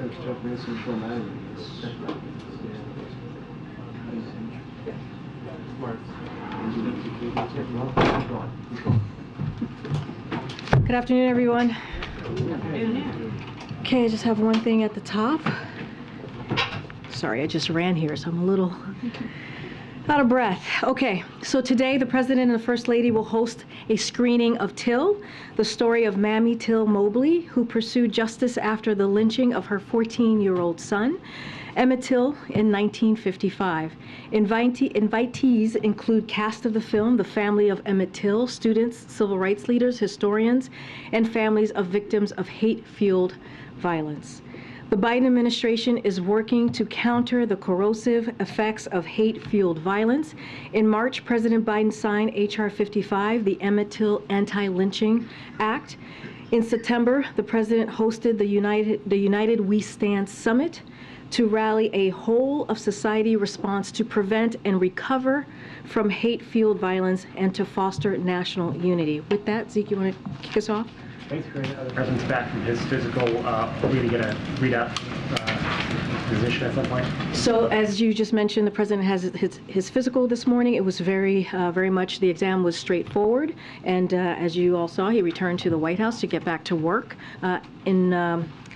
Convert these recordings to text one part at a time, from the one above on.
Good afternoon, everyone. Okay, I just have one thing at the top. Sorry, I just ran here, so I'm a little out of breath. Okay, so today the President and the First Lady will host a screening of Till, the story of Mamie Till Mobley, who pursued justice after the lynching of her 14-year-old son, Emmett Till, in 1955. Invitees include cast of the film, the family of Emmett Till, students, civil rights leaders, historians, and families of victims of hate-fueled violence. The Biden administration is working to counter the corrosive effects of hate-fueled violence. In March, President Biden signed H.R. 55, the Emmett Till Anti-Lynching Act. In September, the president hosted the United We Stand Summit to rally a whole-of-society response to prevent and recover from hate-fueled violence and to foster national unity. With that, Zeke, you want to kick us off? Thanks, Karine. The president's back from his physical. Are we going to read out his position at some point? So, as you just mentioned, the president has his physical this morning. It was very much, the exam was straightforward. And as you all saw, he returned to the White House to get back to work.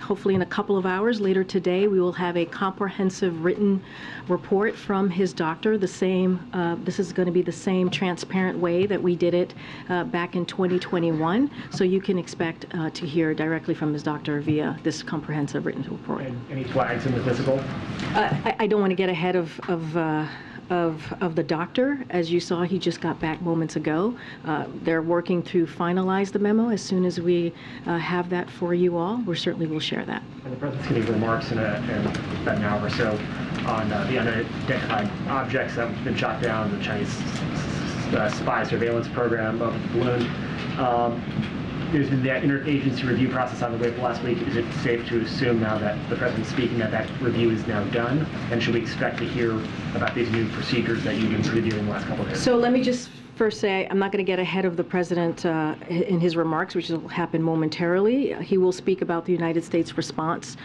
Hopefully in a couple of hours later today, we will have a comprehensive written report from his doctor. The same, this is going to be the same transparent way that we did it back in 2021. So you can expect to hear directly from his doctor via this comprehensive written report. And any flags in the physical? I don't want to get ahead of the doctor. As you saw, he just got back moments ago. They're working to finalize the memo. As soon as we have that for you all, we certainly will share that. And the president's going to give remarks in about an hour or so on the unidentified objects that have been shot down, the Chinese spy surveillance program of the balloon. There's been that interagency review process on the way for last week. Is it safe to assume now that the president's speaking that review is now done? And should we expect to hear about these new procedures that you've been previewing the last couple of days? So let me just first say I'm not going to get ahead of the president in his remarks, which will happen momentarily. He will speak about the United States response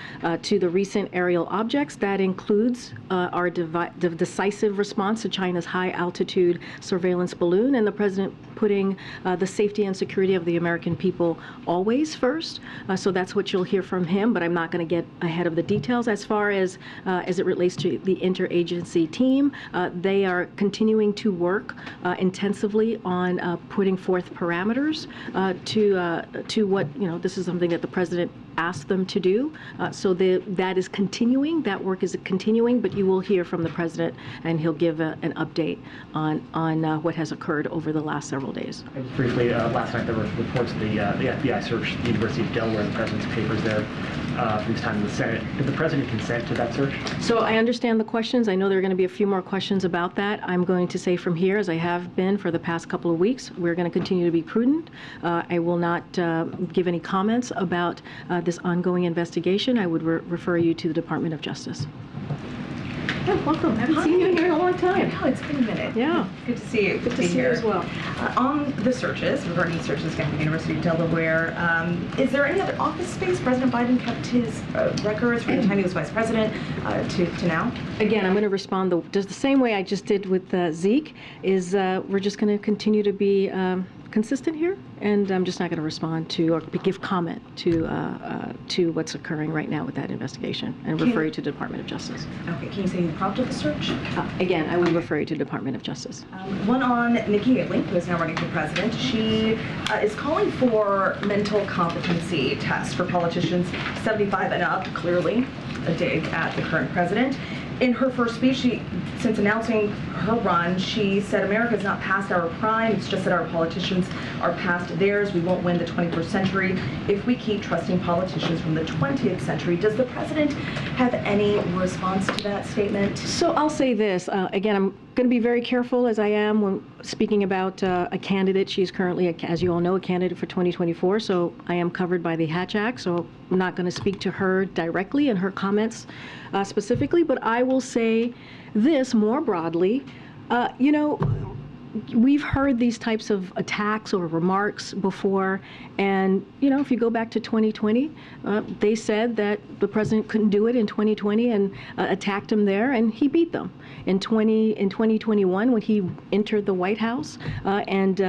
to the recent aerial objects. That includes our decisive response to China's high-altitude surveillance balloon, and the president putting the safety and security of the American people always first. So that's what you'll hear from him, but I'm not going to get ahead of the details. As far as it relates to the interagency team, they are continuing to work intensively on putting forth parameters to what, this is something that the president asked them to do. So that is continuing, that work is continuing, but you will hear from the president and he'll give an update on what has occurred over the last several days. And just briefly, last night there were reports of the FBI searched the University of Delaware, the president's papers there from his time in the Senate. Did the president consent to that search? So I understand the questions. I know there are going to be a few more questions about that. I'm going to say from here, as I have been for the past couple of weeks, we're going to continue to be prudent. I will not give any comments about this ongoing investigation. I would refer you to the Department of Justice. Oh, welcome. I haven't seen you here in a long time. No, it's been a minute. Yeah. Good to see you. Good to see you as well. On the searches, regarding searches again at the University of Delaware, is there any other office space President Biden kept his records from the time he was vice president to now? Again, I'm going to respond just the same way I just did with Zeke, is we're just going to continue to be consistent here, and I'm just not going to respond to or give comment to what's occurring right now with that investigation, and refer you to the Department of Justice. Okay, can you say who prompted the search? Again, I will refer you to the Department of Justice. One on Nikki Haley, who is now running for president. She is calling for mental competency tests for politicians 75 and up, clearly a dig at the current president. In her first speech, since announcing her run, she said America is not past our prime, it's just that our politicians are past theirs. We won't win the 21st century if we keep trusting politicians from the 20th century. Does the president have any response to that statement? So I'll say this, again, I'm going to be very careful as I am when speaking about a candidate. She's currently, as you all know, a candidate for 2024, so I am covered by the Hatch Act, so I'm not going to speak to her directly and her comments specifically, but I will say this more broadly. we've heard these types of attacks or remarks before, and if you go back to 2020, they said that the president couldn't do it in 2020 and attacked him there, and he beat them. In 2021, when he entered the White House and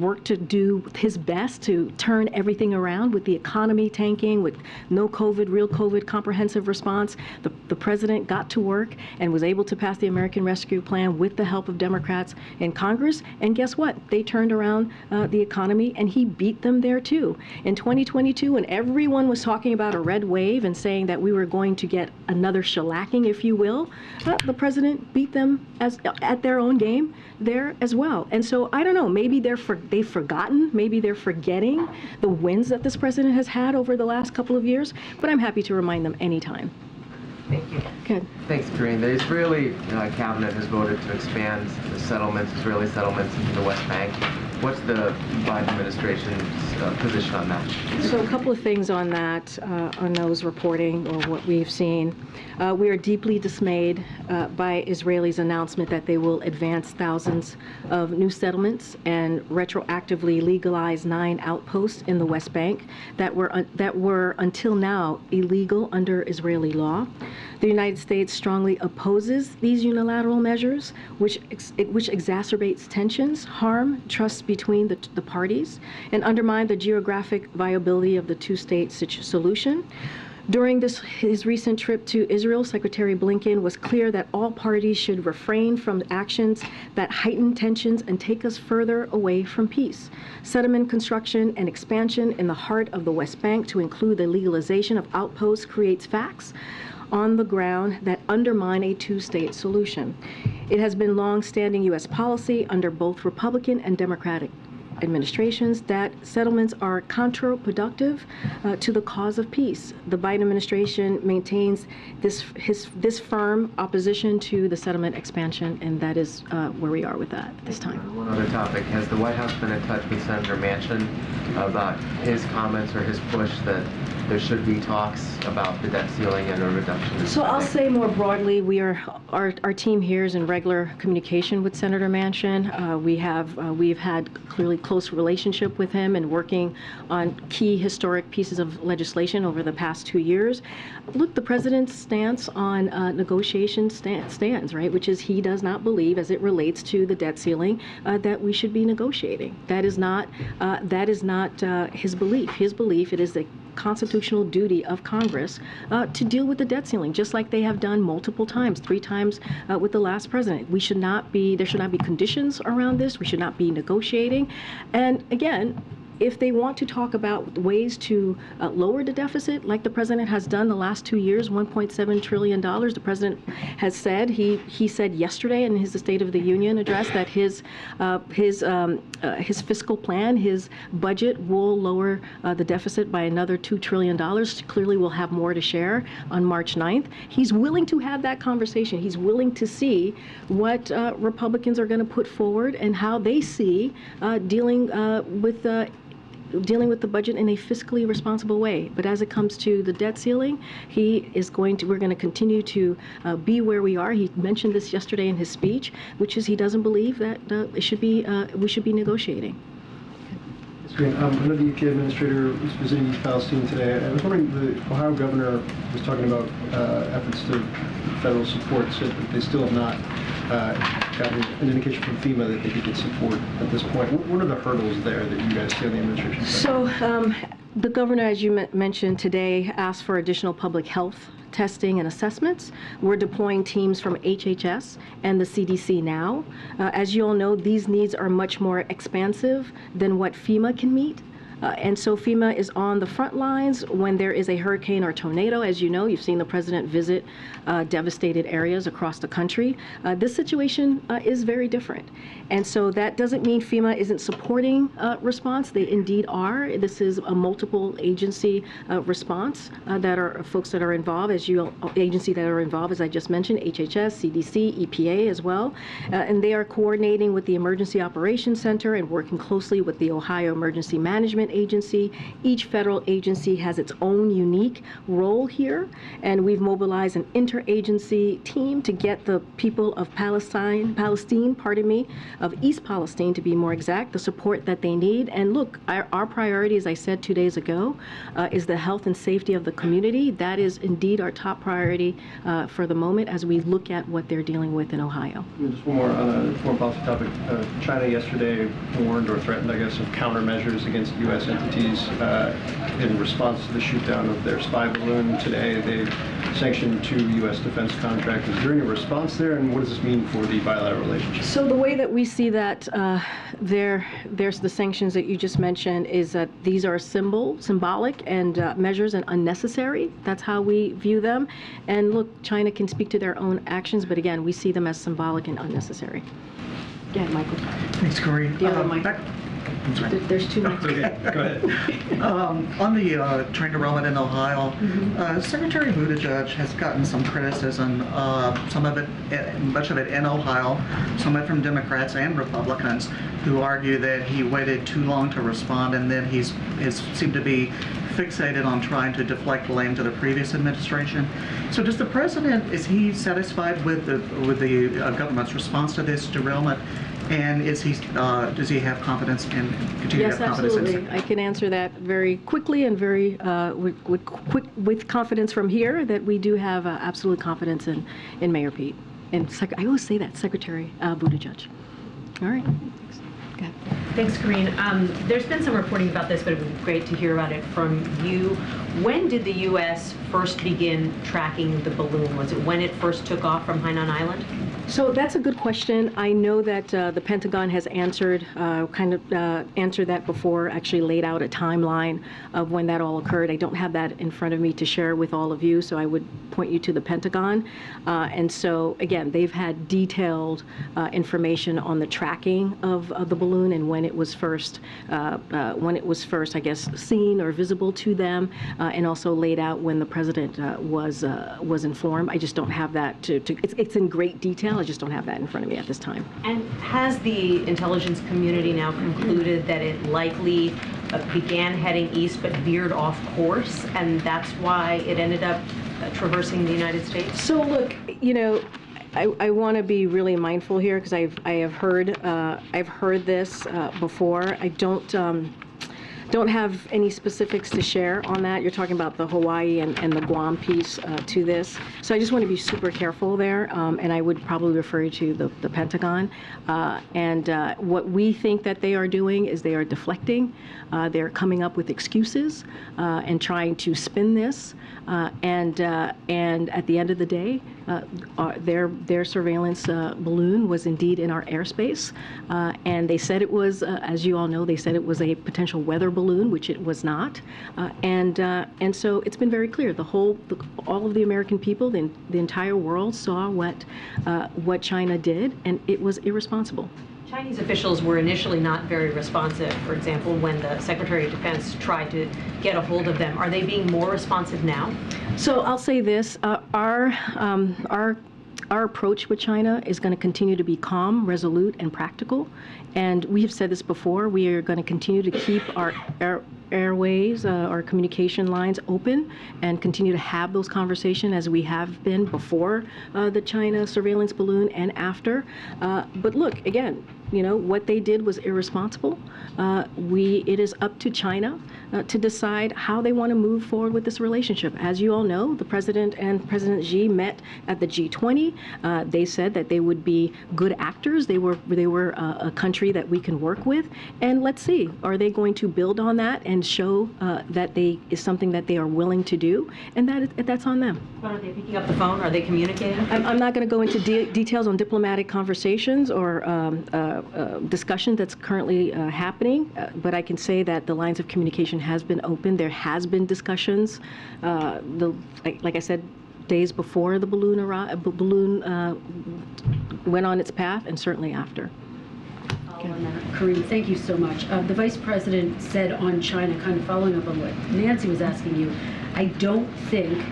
worked to do his best to turn everything around with the economy tanking, with no COVID, real COVID comprehensive response, the president got to work and was able to pass the American Rescue Plan with the help of Democrats in Congress. And guess what? They turned around the economy, and he beat them there too. In 2022, when everyone was talking about a red wave and saying that we were going to get another shellacking, if you will, the president beat them at their own game there as well. And so I don't know, maybe they've forgotten, maybe they're forgetting the wins that this president has had over the last couple of years, but I'm happy to remind them anytime. Thank you. Good. Thanks, Karine. The Israeli cabinet has voted to expand the Israeli settlements into the West Bank. What's the Biden administration's position on that? So a couple of things on that, on those reporting or what we've seen. We are deeply dismayed by Israelis' announcement that they will advance thousands of new settlements and retroactively legalize 9 outposts in the West Bank that were until now illegal under Israeli law. The United States strongly opposes these unilateral measures, which exacerbates tensions, harm trust between the parties, and undermine the geographic viability of the two-state solution. During his recent trip to Israel, Secretary Blinken was clear that all parties should refrain from actions that heighten tensions and take us further away from peace. Settlement construction and expansion in the heart of the West Bank to include the legalization of outposts creates facts on the ground that undermine a two-state solution. It has been long-standing U.S. policy under both Republican and Democratic administrations that settlements are counterproductive to the cause of peace. The Biden administration maintains this firm opposition to the settlement expansion, and that is where we are with that at this time. One other topic. Has the White House been in touch with Senator Manchin about his comments or his push that there should be talks about the debt ceiling and a reduction in So I'll spending? say more broadly, our team here is in regular communication with Senator Manchin. We've had clearly close relationship with him and working on key historic pieces of legislation over the past 2 years. Look, the president's stance on negotiation stands, right, which is he does not believe, as it relates to the debt ceiling, that we should be negotiating. That is not his belief. His belief, it is the constitutional duty of Congress to deal with the debt ceiling, just like they have done multiple times, 3 times with the last president. There should not be conditions around this. We should not be negotiating. And again, if they want to talk about ways to lower the deficit, like the president has done the last 2 years, $1.7 trillion, the president has said, he said yesterday in his State of the Union address that his fiscal plan, his budget will lower the deficit by another $2 trillion. Clearly we'll have more to share on March 9th. He's willing to have that conversation. He's willing to see what Republicans are going to put forward and how they see dealing with the budget in a fiscally responsible way. But as it comes to the debt ceiling, we're going to continue to be where we are. He mentioned this yesterday in his speech, which is he doesn't believe that we should be negotiating. I know the UK administrator was visiting East Palestine today. I was wondering, the Ohio governor was talking about efforts to federal support, said that they still have not gotten an indication from FEMA that they could get support at this point. What are the hurdles there that you guys see on the administration side? So the governor, as you mentioned today, asked for additional public health testing and assessments. We're deploying teams from HHS and the CDC now. As you all know, these needs are much more expansive than what FEMA can meet. And so FEMA is on the front lines when there is a hurricane or tornado. As you know, you've seen the president visit devastated areas across the country. This situation is very different. And so that doesn't mean FEMA isn't supporting response. They indeed are. This is a multiple agency response that are folks that are involved, agency that are involved, as I just mentioned, HHS, CDC, EPA as well. And they are coordinating with the Emergency Operations Center and working closely with the Ohio Emergency Management government agency. Each federal agency has its own unique role here, and we've mobilized an interagency team to get the people of Palestine, of East Palestine to be more exact, the support that they need. And look, our priority, as I said 2 days ago, is the health and safety of the community. That is indeed our top priority for the moment as we look at what they're dealing with in Ohio. Just one more on a foreign policy topic. China yesterday warned or threatened, I guess, of countermeasures against U.S. entities in response to the shoot-down of their spy balloon. Today, they sanctioned 2 U.S. defense contractors. Is there any response there, and what does this mean for the bilateral relationship? So the way that we see that there's the sanctions that you just mentioned is that these are symbolic and measures and unnecessary. That's how we view them. And look, China can speak to their own actions, but again, we see them as symbolic and unnecessary. Go ahead, Michael. Thanks, Karine. The other mic. There's 2 mics. Okay, go ahead. On the train derailment in Ohio, Secretary Buttigieg has gotten some criticism, much of it in Ohio, some of it from Democrats and Republicans, who argue that he waited too long to respond, and then he's seemed to be fixated on trying to deflect blame to the previous administration. So does the president, is he satisfied with the government's response to this derailment? And does he have confidence in continue Yes, to have confidence absolutely. I can answer that very quickly and very with confidence from here that we do have absolute confidence in Mayor Pete. And I always say that, Secretary Buttigieg. All right. Thanks. Go ahead. Thanks, Karine. There's been some reporting about this, but it would be great to hear about it from you. When did the U.S. first begin tracking the balloon? Was it when it first took off from Hainan Island? So that's a good question. I know that the Pentagon has answered that before, actually laid out a timeline of when that all occurred. I don't have that in front of me to share with all of you, so I would point you to the Pentagon. And so, again, they've had detailed information on the tracking of the balloon and when it was first, I guess, seen or visible to them, and also laid out when the president was informed. I just don't have that it's in great detail. I just don't have that in front of me at this time. And has the intelligence community now concluded that it likely began heading east but veered off course, and that's why it ended up traversing the United States? So look, I want to be really mindful here because I've heard this before. I don't have any specifics to share on that. You're talking about the Hawaii and the Guam piece to this. So I just want to be super careful there, and I would probably refer you to the Pentagon. What we think that they are doing is they are deflecting. They're coming up with excuses and trying to spin this. And at the end of the day, their surveillance balloon was indeed in our airspace. And they said it was, as you all know, they said it was a potential weather balloon, which it was not. And so it's been very clear. All of the American people, the entire world saw what China did, and it was irresponsible. Chinese officials were initially not very responsive, for example, when the Secretary of Defense tried to get a hold of them. Are they being more responsive now? So I'll say this, our approach with China is going to continue to be calm, resolute, and practical. And we have said this before, we are going to continue to keep our airways, our communication lines open and continue to have those conversations as we have been before the China surveillance balloon and after. But look, again, what they did was irresponsible. It is up to China to decide how they want to move forward with this relationship. As you all know, the President and President Xi met at the G20. They said that they would be good actors. They were a country that we can work with. And let's see, are they going to build on that and show that is something that they are willing to do? And that's on them. But are they picking up the phone? Are they communicating? I'm not going to go into details on diplomatic conversations or discussion that's currently happening, but I can say that the lines of communication has been open. There has been discussions. Like I said, days before the balloon went on its path, and certainly after. Karine, thank you so much. The Vice President said on China, kind of following up on what Nancy was asking you, I don't think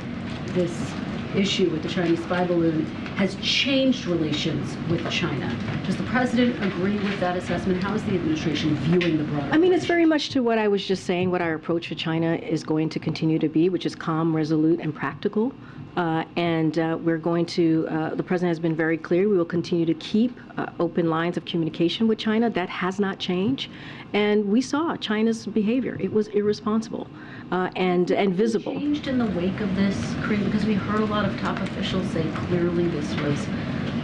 this issue with the Chinese spy balloon has changed relations with China. Does the president agree with that assessment? How is the administration viewing the broader? I mean, it's very much to what I was just saying, what our approach to China is going to continue to be, which is calm, resolute, and practical. We're going to, the president has been very clear, we will continue to keep open lines of communication with China. That has not changed. And we saw China's behavior. It was irresponsible and visible. Changed in the wake of this, Karine, because we heard a lot of top officials say clearly this was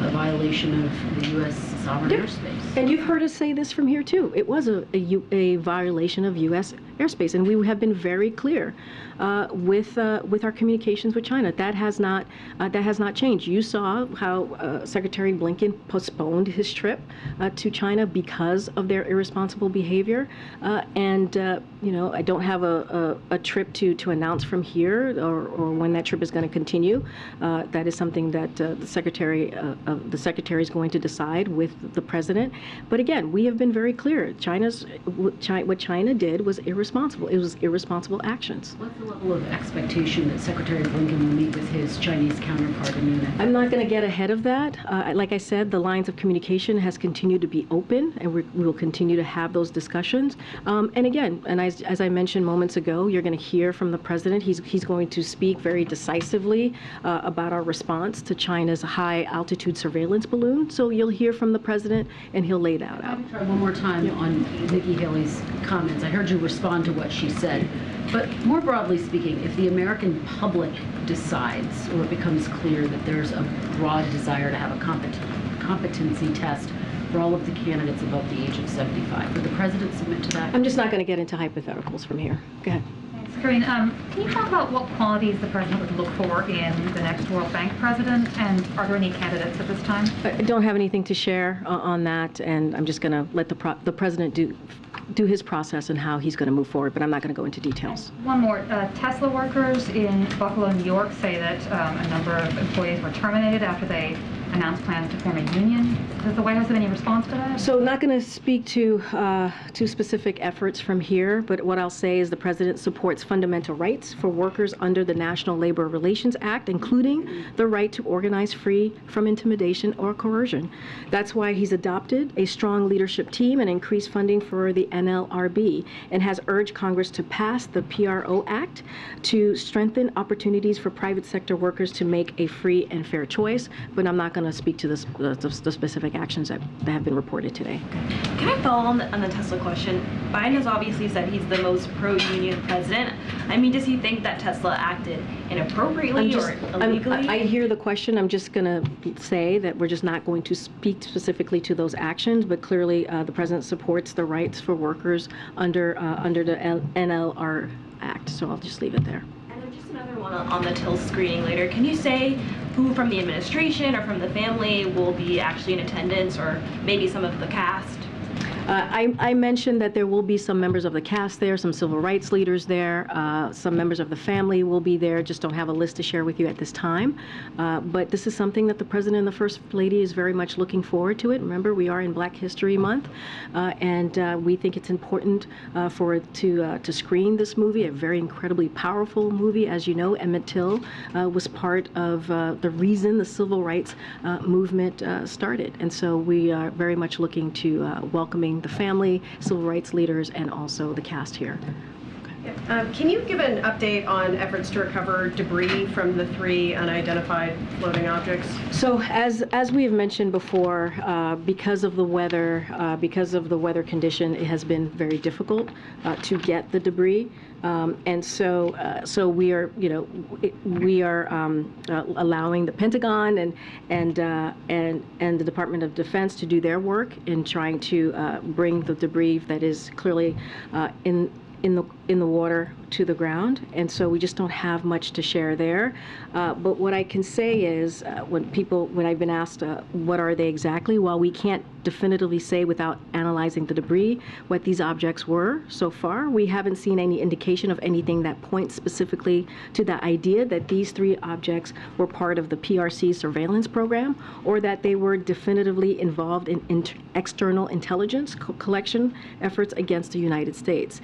a violation of the U.S. sovereign airspace. And you've heard us say this from here too. It was a violation of U.S. airspace, and we have been very clear with our communications with China. That has not changed. You saw how Secretary Blinken postponed his trip to China because of their irresponsible behavior. I don't have a trip to announce from here or when that trip is going to continue. That is something that the secretary is going to decide with the president. But again, we have been very clear. What China did was irresponsible. It was irresponsible actions. What's the level of expectation that Secretary Blinken will meet with his Chinese counterpart in Munich? I'm not going to get ahead of that. Like I said, the lines of communication has continued to be open, and we will continue to have those discussions. And again, and as I mentioned moments ago, you're going to hear from the president. He's going to speak very decisively about our response to China's high-altitude surveillance balloon. So you'll hear from the president, and he'll lay that out. Let me try one more time on Nikki Haley's comments. I heard you respond to what she said. But more broadly speaking, if the American public decides or it becomes clear that there's a broad desire to have a competency test for all of the candidates above the age of 75, would the president submit to that? I'm just not going to get into hypotheticals from here. Go ahead. Thanks, Karine. Can you talk about what qualities the president would look for in the next World Bank president, and are there any candidates at this time? I don't have anything to share on that, and I'm just going to let the president do his process and how he's going to move forward, but I'm not going to go into details. One more. Tesla workers in Buffalo, New York say that a number of employees were terminated after they announced plans to form a union. Does the White House have any response to that? So not going to speak to specific efforts from here, but what I'll say is the president supports fundamental rights for workers under the National Labor Relations Act, including the right to organize free from intimidation or coercion. That's why he's adopted a strong leadership team and increased funding for the NLRB, and has urged Congress to pass the PRO Act to strengthen opportunities for private sector workers to make a free and fair choice. But I'm not going to speak to the specific actions that have been reported today. Can I follow on the Tesla question? Biden has obviously said he's the most pro-union president. I mean, does he think that Tesla acted inappropriately or illegally? I hear the question. I'm just going to say that we're just not going to speak specifically to those actions, but clearly the president supports the rights for workers under the NLR Act. So I'll just leave it there. And then just another one on the TIL screening later. Can you say who from the administration or from the family will be actually in attendance, or maybe some of the cast? I mentioned that there will be some members of the cast there, some civil rights leaders there, some members of the family will be there. Just don't have a list to share with you at this time. But this is something that the President and the First Lady is very much looking forward to it. Remember, we are in Black History Month, and we think it's important to screen this movie, a very incredibly powerful movie. As you know, Emmett Till was part of the reason the civil rights movement started. And so we are very much looking to welcoming the family, civil rights leaders, and also the cast here. Can you give an update on efforts to recover debris from the 3 unidentified floating objects? So as we have mentioned before, because of the weather condition, it has been very difficult to get the debris. And so we are, allowing the Pentagon and the Department of Defense to do their work in trying to bring the debris that is clearly in the water to the ground, and so we just don't have much to share there. But what I can say is, when I've been asked what are they exactly, while we can't definitively say without analyzing the debris what these objects were so far, we haven't seen any indication of anything that points specifically to the idea that these 3 objects were part of the PRC surveillance program, or that they were definitively involved in external intelligence collection efforts against the United States.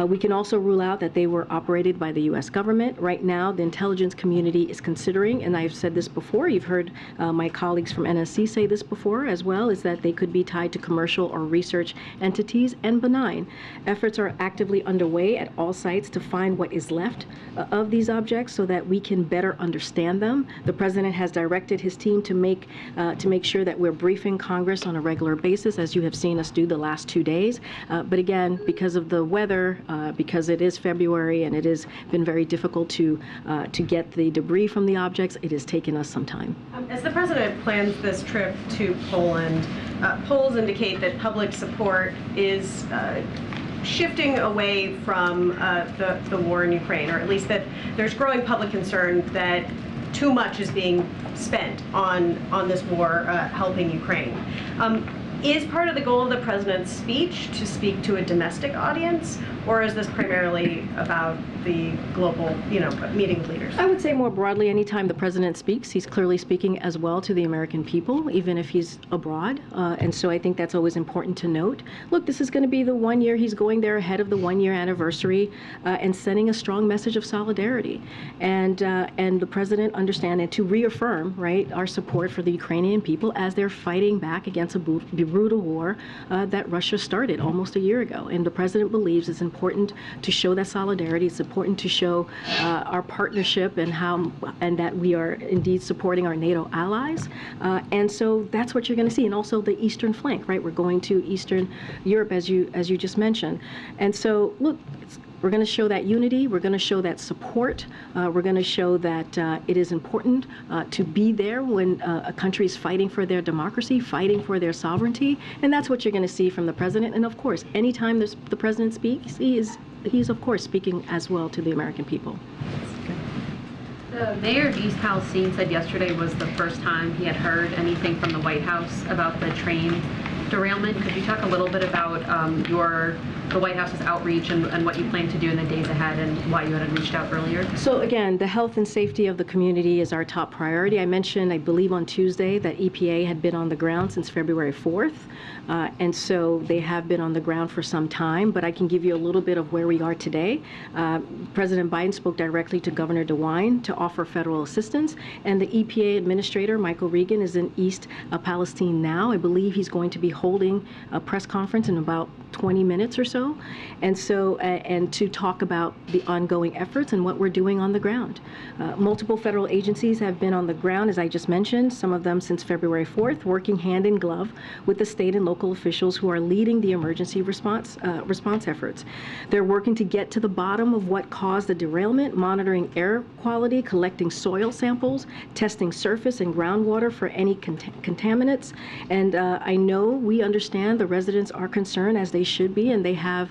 We can also rule out that they were operated by the U.S. government. Right now, the intelligence community is considering, and I've said this before, you've heard my colleagues from NSC say this before as well, is that they could be tied to commercial or research entities and benign. Efforts are actively underway at all sites to find what is left of these objects so that we can better understand them. The President has directed his team to make sure that we're briefing Congress on a regular basis, as you have seen us do the last 2 days. But again, because of the weather, because it is February and it has been very difficult to get the debris from the objects, it has taken us some time. As the president plans this trip to Poland, polls indicate that public support is shifting away from the war in Ukraine, or at least that there's growing public concern that too much is being spent on this war helping Ukraine. Is part of the goal of the president's speech to speak to a domestic audience, or is this primarily about the global, meeting with leaders? I would say more broadly, anytime the president speaks, he's clearly speaking as well to the American people, even if he's abroad. And so I think that's always important to note. Look, this is going to be the 1 year he's going there ahead of the 1 year anniversary and sending a strong message of solidarity. And the president understand and to reaffirm, right, our support for the Ukrainian people as they're fighting back against a brutal war that Russia started almost a year ago. And the president believes it's important to show that solidarity. It's important to show our partnership and that we are indeed supporting our NATO allies. And so that's what you're going to see. And also the eastern flank, right? We're going to Eastern Europe, as you just mentioned. And so, look, we're going to show that unity. We're going to show that support. We're going to show that it is important to be there when a country is fighting for their democracy, fighting for their sovereignty. And that's what you're going to see from the president. And of course, anytime the president speaks, he's of course speaking as well to the American people. The mayor of East Palestine said yesterday was the first time he had heard anything from the White House about the train derailment. Could you talk a little bit about the White House's outreach and what you plan to do in the days ahead and why you had reached out earlier? So again, the health and safety of the community is our top priority. I mentioned, I believe on Tuesday, that EPA had been on the ground since February 4th. And so they have been on the ground for some time, but I can give you a little bit of where we are today. President Biden spoke directly to Governor DeWine to offer federal assistance, and the EPA administrator, Michael Regan, is in East Palestine now. I believe he's going to be holding a press conference in about 20 minutes or so, and to talk about the ongoing efforts and what we're doing on the ground. Multiple federal agencies have been on the ground, as I just mentioned, some of them since February 4th, working hand in glove with the state and local officials who are leading the emergency response efforts. They're working to get to the bottom of what caused the derailment, monitoring air quality, collecting soil samples, testing surface and groundwater for any contaminants. And I know we understand the residents are concerned, as they should be, and they have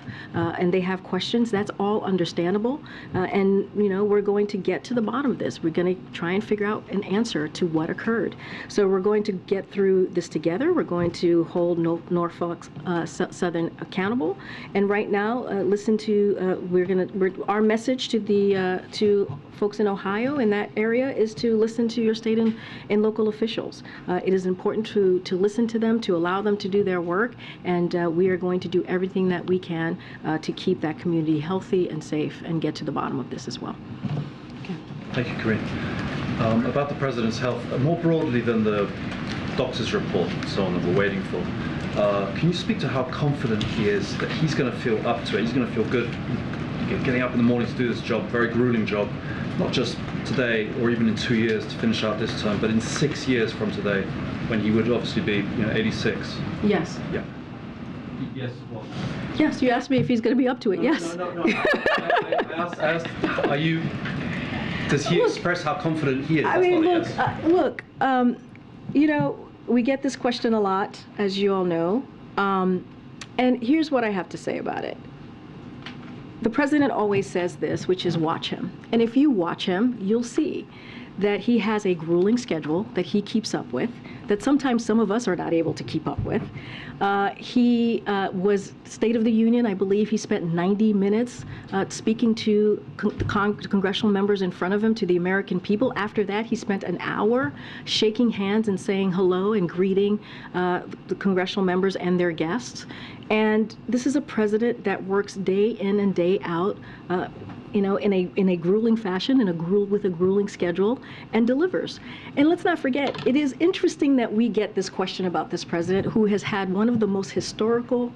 questions. That's all understandable. And we're going to get to the bottom of this. We're going to try and figure out an answer to what occurred. So we're going to get through this together. We're going to hold Norfolk Southern accountable. And right now, our message to folks in Ohio in that area is to listen to your state and local officials. It is important to listen to them, to allow them to do their work, and we are going to do everything that we can to keep that community healthy and safe and get to the bottom of this as well. Okay. Thank you, Karine. About the President's health, more broadly than the doctor's report and so on that we're waiting for, can you speak to how confident he is that he's going to feel up to it? He's going to feel good getting up in the morning to do this job, very grueling job, not just today or even in 2 years to finish out this term, but in 6 years from today, when he would obviously be 86. Yes. Yeah. Yes. What? Yes, you asked me if he's going to be up to it. Yes. No. I asked, does he express how confident he is? I mean, look, we get this question a lot, as you all know. And here's what I have to say about it. The president always says this, which is watch him. And if you watch him, you'll see that he has a grueling schedule that he keeps up with, that sometimes some of us are not able to keep up with. He was State of the Union. I believe he spent 90 minutes speaking to congressional members in front of him, to the American people. After that, he spent an hour shaking hands and saying hello and greeting the congressional members and their guests. And this is a president that works day in and day out you know, in a grueling fashion, with a grueling schedule, and delivers. And let's not forget, it is interesting that we get this question about this president who has had one of the most historical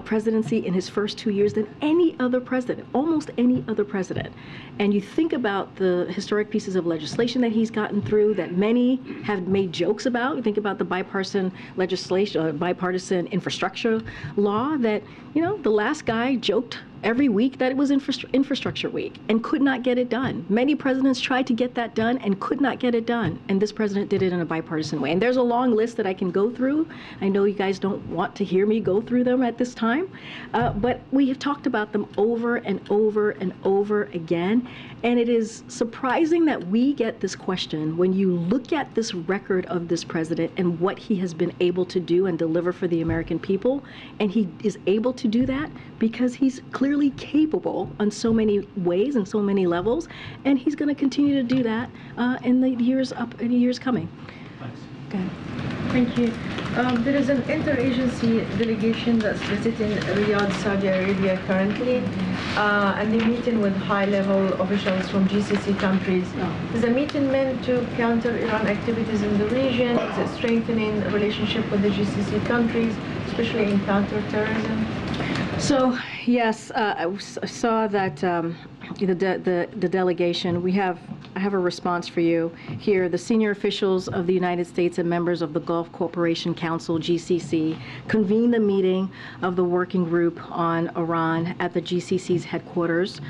presidency in his first 2 years than any other president, almost any other president. And you think about the historic pieces of legislation that he's gotten through that many have made jokes about. You think about the bipartisan legislation, bipartisan infrastructure law that, you know, the last guy joked every week that it was infrastructure week and could not get it done. Many presidents tried to get that done and could not get it done. And this president did it in a bipartisan way. And there's a long list that I can go through. I know you guys don't want to hear me go through them at this time, but we have talked about them over and over and over again. And it is surprising that we get this question when you look at this record of this president and what he has been able to do and deliver for the American people. And he is able to do that because he's clearly capable in so many ways and so many levels, and he's going to continue to do that in the years coming. Thanks. Go ahead. Thank you. There is an interagency delegation that's visiting Riyadh, Saudi Arabia currently, and they're meeting with high-level officials from GCC countries. Is the meeting meant to counter Iran activities in the region? Is it strengthening the relationship with the GCC countries, especially in counterterrorism? So, yes, I saw that the delegation, I have a response for you here. The senior officials of the United States and members of the Gulf Cooperation Council, GCC, convened a meeting of the working group on Iran at the GCC's headquarters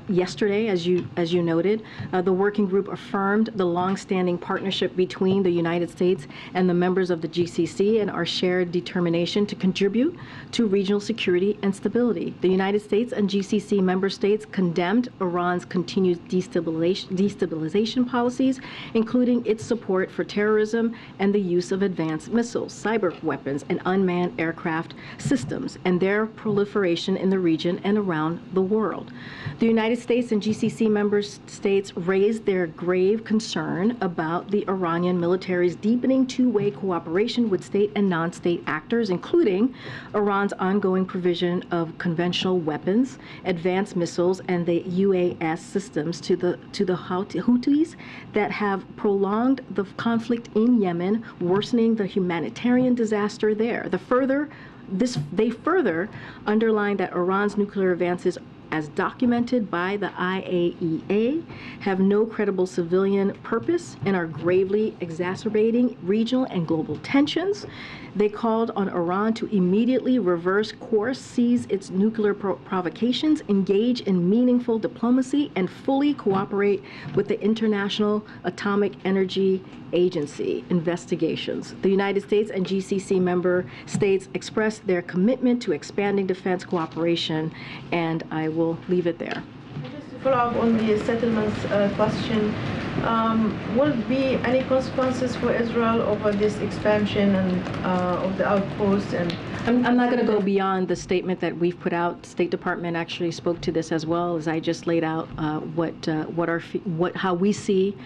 yesterday, as you noted. The working group affirmed the longstanding partnership between the United States and the members of the GCC and our shared determination to contribute to regional security and stability. The United States and GCC member states condemned Iran's continued destabilization policies, including its support for terrorism and the use of advanced missiles, cyber weapons, and unmanned aircraft systems, and their proliferation in the region and around the world. The United States and GCC member states raised their grave concern about the Iranian military's deepening two-way cooperation with state and non-state actors, including Iran's ongoing provision of conventional weapons, advanced missiles, and the UAS systems to the Houthis that have prolonged the conflict in Yemen, worsening the humanitarian disaster there. They further underline that Iran's nuclear advances, as documented by the IAEA, have no credible civilian purpose and are gravely exacerbating regional and global tensions. They called on Iran to immediately reverse course, cease its nuclear provocations, engage in meaningful diplomacy, and fully cooperate with the International Atomic Energy Agency investigations. The United States and GCC member states expressed their commitment to expanding defense cooperation, and I will leave it there. Just to follow up on the settlements question, will be any consequences for Israel over this expansion and of the outposts? And I'm not going to go beyond the statement that we've put out. State Department actually spoke to this as well, as I just laid out how we see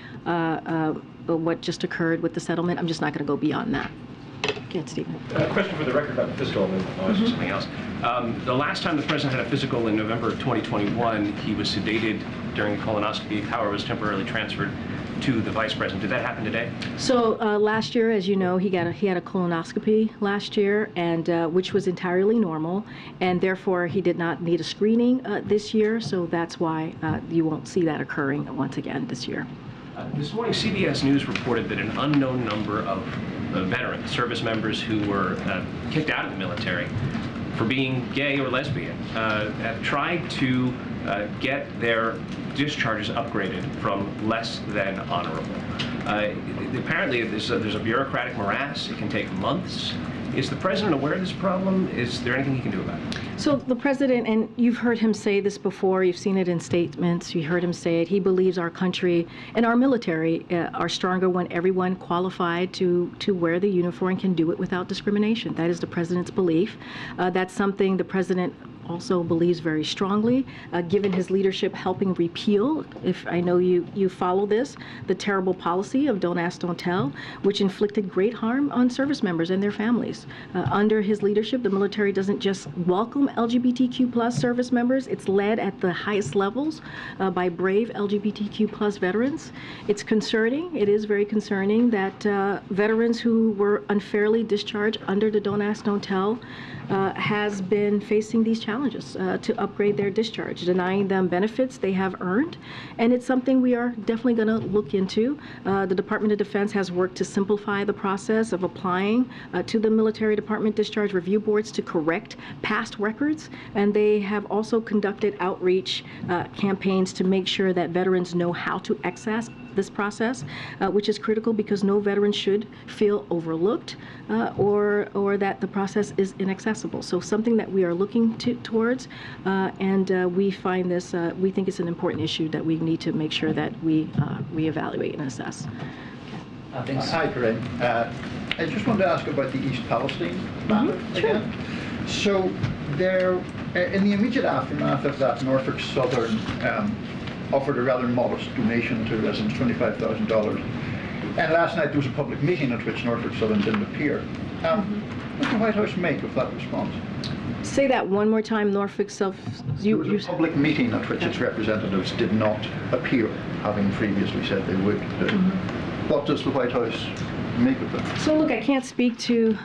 what just occurred with the settlement. I'm just not going to go beyond that. Go ahead, Stephen. A question for the record about the physical, and then I'll ask you something else. The last time the president had a physical in November of 2021, he was sedated during a colonoscopy. Power was temporarily transferred to the vice president. Did that happen today? So last year, as you know, he had a colonoscopy last year, and which was entirely normal, and therefore he did not need a screening this year. So that's why you won't see that occurring once again this year. This morning, CBS News reported that an unknown number of veterans, service members who were kicked out of the military for being gay or lesbian, have tried to get their discharges upgraded from less than honorable. Apparently, there's a bureaucratic morass. It can take months. Is the president aware of this problem? Is there anything he can do about it? So the president, and you've heard him say this before, you've seen it in statements, you heard him say it, he believes our country and our military are stronger when everyone qualified to wear the uniform can do it without discrimination. That is the president's belief. That's something the president also believes very strongly, given his leadership helping repeal, if I know you follow this, the terrible policy of Don't Ask, Don't Tell, which inflicted great harm on service members and their families. Under his leadership, the military doesn't just welcome LGBTQ+ service members, it's led at the highest levels by brave LGBTQ+ veterans. It's concerning, it is very concerning that veterans who were unfairly discharged under the Don't Ask, Don't Tell has been facing these challenges to upgrade their discharge, denying them benefits they have earned. And it's something we are definitely going to look into. The Department of Defense has worked to simplify the process of applying to the Military Department Discharge Review Boards to correct past records. And they have also conducted outreach campaigns to make sure that veterans know how to access this process, which is critical because no veteran should feel overlooked or that the process is inaccessible. So something that we are looking towards, and we find this, we think it's an important issue that we need to make sure that we reevaluate and assess. Hi, Karine. I just wanted to ask about the East Palestine matter again. So there, in the immediate aftermath of that, Norfolk Southern offered a rather modest donation to residents, $25,000. And last night there was a public meeting at which Norfolk Southern didn't appear. What did the White House make of that response? Say that one more time, Norfolk Southern. There was a public meeting at which its representatives did not appear, having previously said they would. What does the White House make of that? So look, I can't speak to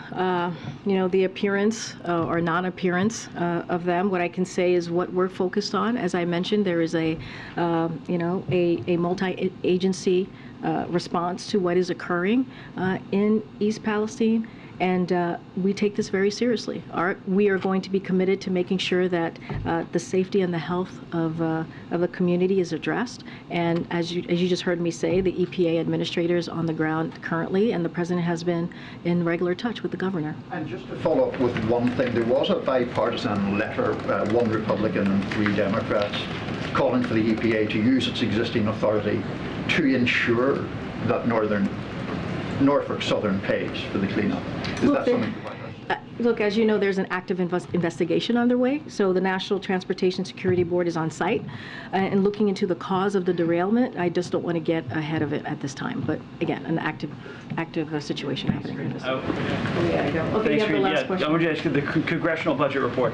the appearance or non-appearance of them. What I can say is what we're focused on. As I mentioned, there is a multi-agency response to what is occurring in East Palestine. And we take this very seriously. We are going to be committed to making sure that the safety and the health of the community is addressed. And as you just heard me say, the EPA administrators on the ground currently, and the president has been in regular touch with the governor. And just to follow up with one thing, there was a bipartisan letter, one Republican and 3 Democrats, calling for the EPA to use its existing authority to ensure that Norfolk Southern pays for the cleanup. Is that something the White House? Look, as you know, there's an active investigation underway. So the National Transportation Security Board is on site and looking into the cause of the derailment. I just don't want to get ahead of it at this time. But again, an active situation happening. Okay, you have the last question. I want to ask you the congressional budget report.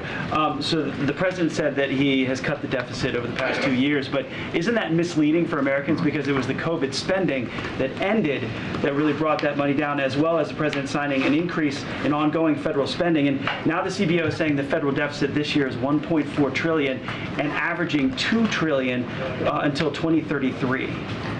So the president said that he has cut the deficit over the past 2 years, but isn't that misleading for Americans because it was the COVID spending that ended that really brought that money down, as well as the president signing an increase in ongoing federal spending. And now the CBO is saying the federal deficit this year is $1.4 trillion and averaging $2 trillion until 2033.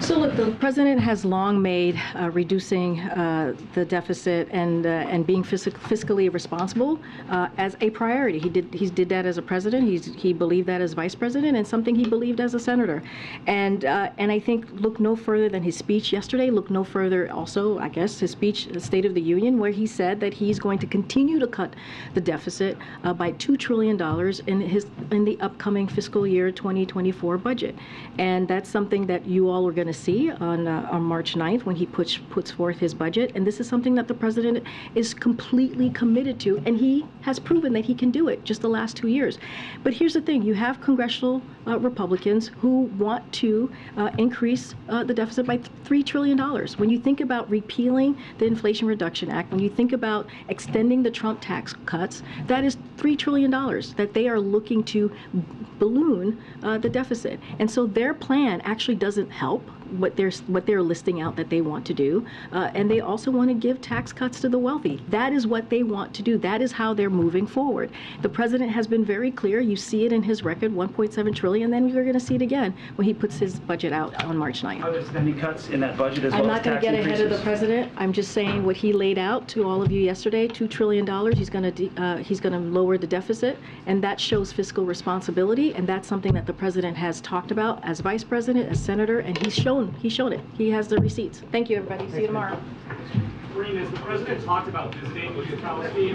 So look, the president has long made reducing the deficit and being fiscally responsible as a priority. He did that as a president. He believed that as vice president, and something he believed as a senator. And I think look no further than his speech yesterday. Look no further also, I guess, his speech, the State of the Union, where he said that he's going to continue to cut the deficit by $2 trillion in the upcoming fiscal year 2024 budget. And that's something that you all are going to see on March 9th when he puts forth his budget. And this is something that the president is completely committed to, and he has proven that he can do it just the last 2 years. But here's the thing, you have congressional Republicans who want to increase the deficit by $3 trillion. When you think about repealing the Inflation Reduction Act, when you think about extending the Trump tax cuts, that is $3 trillion that they are looking to balloon the deficit. And so their plan actually doesn't help what they're listing out that they want to do, and they also want to give tax cuts to the wealthy. That is what they want to do. That is how they're moving forward. The president has been very clear. You see it in his record, $1.7 trillion. Then you're going to see it again when he puts his budget out on March 9th. Are there spending cuts in that budget as well? I'm not going to get ahead of the president. I'm just saying what he laid out to all of you yesterday: $2 trillion. He's going to lower the deficit, and that shows fiscal responsibility. And that's something that the president has talked about as vice president, as senator, and he's shown it. He has the receipts. Thank you, everybody. See you tomorrow. Karine, has the president talked about visiting with Palestine?